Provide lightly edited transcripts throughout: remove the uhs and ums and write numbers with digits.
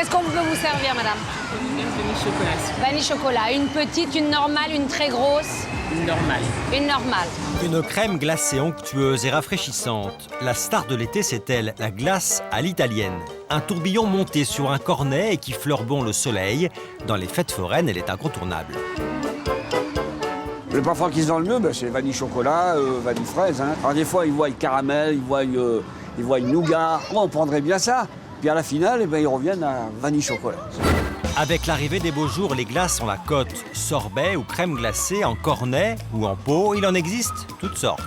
Qu'est-ce qu'on peut vous servir, madame? Vanille chocolat. Vanille chocolat. Une petite, une normale, une très grosse? Une normale. Une normale. Une crème glacée onctueuse et rafraîchissante. La star de l'été, c'est elle, la glace à l'italienne. Un tourbillon monté sur un cornet et qui fleure bon le soleil. Dans les fêtes foraines, elle est incontournable. Le parfum qui se vend le mieux, c'est vanille chocolat, vanille fraise. Hein. Alors des fois, ils voient le caramel, ils voient le nougat. Moi, on prendrait bien ça. Puis à la finale, ils reviennent à vanille chocolat. Avec l'arrivée des beaux jours, les glaces ont la cote. Sorbet ou crème glacée en cornet ou en pot, il en existe toutes sortes.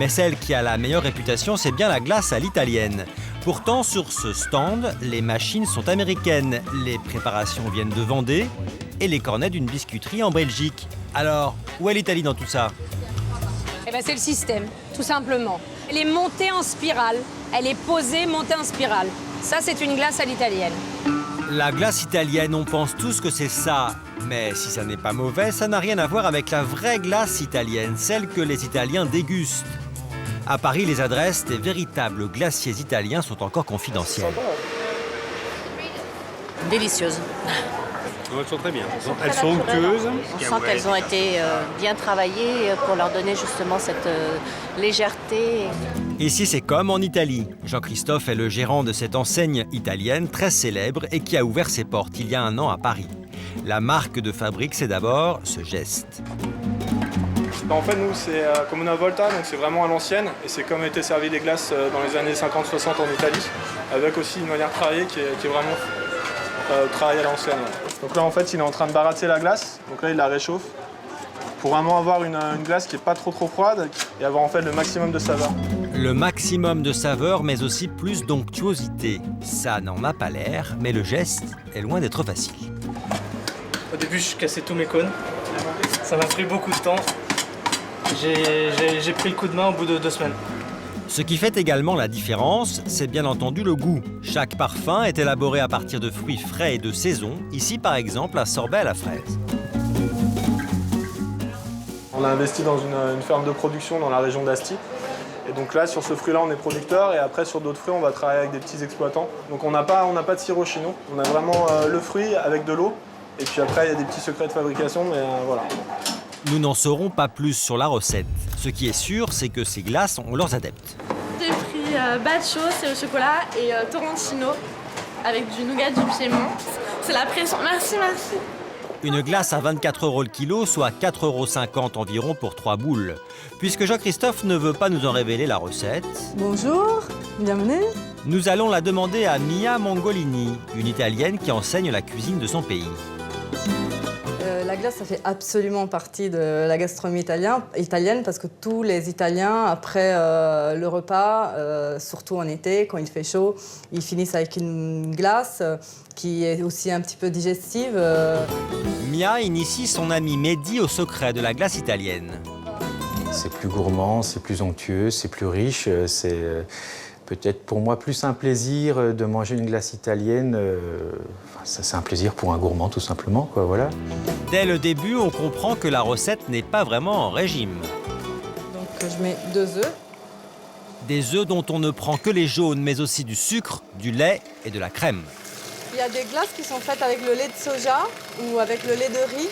Mais celle qui a la meilleure réputation, c'est bien la glace à l'italienne. Pourtant, sur ce stand, les machines sont américaines, les préparations viennent de Vendée et les cornets d'une biscuiterie en Belgique. Alors, où est l'Italie dans tout ça? Eh ben, c'est le système, tout simplement. Elle est montée en spirale. Elle est posée, montée en spirale. Ça, c'est une glace à l'italienne. La glace italienne, on pense tous que c'est ça. Mais si ça n'est pas mauvais, ça n'a rien à voir avec la vraie glace italienne, celle que les Italiens dégustent. À Paris, les adresses des véritables glaciers italiens sont encore confidentielles. Délicieuse. Elles sont très bien. Elles sont onctueuses. On sent qu'elles ont été bien travaillées pour leur donner justement cette légèreté. Ici, c'est comme en Italie. Jean-Christophe est le gérant de cette enseigne italienne très célèbre et qui a ouvert ses portes il y a 1 an à Paris. La marque de fabrique, c'est d'abord ce geste. En fait, nous, c'est comme una volta, donc c'est vraiment à l'ancienne. Et c'est comme étaient servies les glaces dans les années 50-60 en Italie, avec aussi une manière de travailler qui est vraiment travaillée à l'ancienne. Donc là, en fait, il est en train de baratzer la glace. Donc là, il la réchauffe pour vraiment avoir une glace qui n'est pas trop froide et avoir en fait le maximum de saveur. Le maximum de saveur, mais aussi plus d'onctuosité. Ça n'en a pas l'air, mais le geste est loin d'être facile. Au début, je cassais tous mes cônes. Ça m'a pris beaucoup de temps. J'ai pris le coup de main au bout de 2 semaines. Ce qui fait également la différence, c'est bien entendu le goût. Chaque parfum est élaboré à partir de fruits frais et de saison. Ici, par exemple, un sorbet à la fraise. On a investi dans une ferme de production dans la région d'Asti. Et donc là, sur ce fruit-là, on est producteur. Et après, sur d'autres fruits, on va travailler avec des petits exploitants. Donc on n'a pas de sirop chez nous. On a vraiment le fruit avec de l'eau. Et puis après, il y a des petits secrets de fabrication, mais voilà. Nous n'en saurons pas plus sur la recette. Ce qui est sûr, c'est que ces glaces ont leurs adeptes. J'ai pris Baccio, c'est au chocolat, et Torrentino, avec du nougat du Piémont. C'est la pression. Merci, merci. Une glace à 24 € le kilo, soit 4,50 € environ pour 3 boules. Puisque Jean-Christophe ne veut pas nous en révéler la recette, Bonjour, bienvenue. nous allons la demander à Mia Mangolini, une Italienne qui enseigne la cuisine de son pays. La glace, ça fait absolument partie de la gastronomie italienne parce que tous les Italiens, après le repas, surtout en été, quand il fait chaud, ils finissent avec une glace qui est aussi un petit peu digestive. Mia initie son ami Mehdi au secret de la glace italienne. C'est plus gourmand, c'est plus onctueux, c'est plus riche, c'est peut-être pour moi plus un plaisir de manger une glace italienne. C'est un plaisir pour un gourmand tout simplement, quoi, voilà. Dès le début, on comprend que la recette n'est pas vraiment en régime. Donc je mets 2 œufs. Des œufs dont on ne prend que les jaunes, mais aussi du sucre, du lait et de la crème. Il y a des glaces qui sont faites avec le lait de soja ou avec le lait de riz.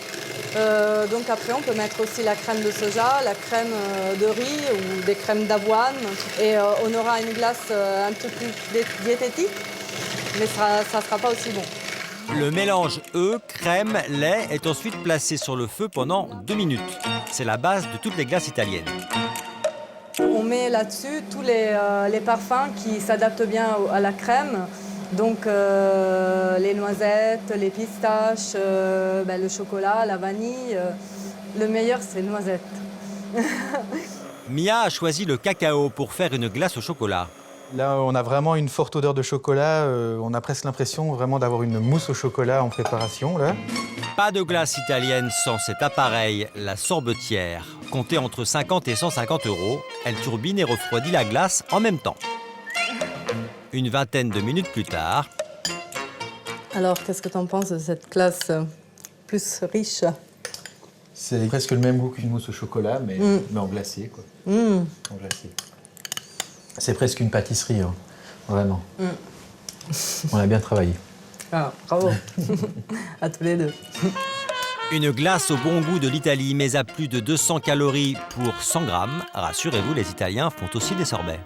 Donc après, on peut mettre aussi la crème de soja, la crème de riz ou des crèmes d'avoine. Et on aura une glace un peu plus diététique, mais ça ne sera pas aussi bon. Le mélange œufs, crème, lait est ensuite placé sur le feu pendant 2 minutes. C'est la base de toutes les glaces italiennes. On met là-dessus tous les parfums qui s'adaptent bien à la crème. Donc les noisettes, les pistaches, le chocolat, la vanille. Le meilleur, c'est noisette. Mia a choisi le cacao pour faire une glace au chocolat. Là, on a vraiment une forte odeur de chocolat. On a presque l'impression vraiment d'avoir une mousse au chocolat en préparation, là. Pas de glace italienne sans cet appareil, la sorbetière. Comptée entre 50 et 150 €, elle turbine et refroidit la glace en même temps. Une vingtaine de minutes plus tard... Alors, qu'est-ce que tu en penses de cette glace plus riche? C'est presque le même goût qu'une mousse au chocolat, mais en glacé, quoi. En glacé. C'est presque une pâtisserie, hein. Vraiment. On a bien travaillé. Ah, bravo. À tous les deux. Une glace au bon goût de l'Italie, mais à plus de 200 calories pour 100 grammes. Rassurez-vous, les Italiens font aussi des sorbets.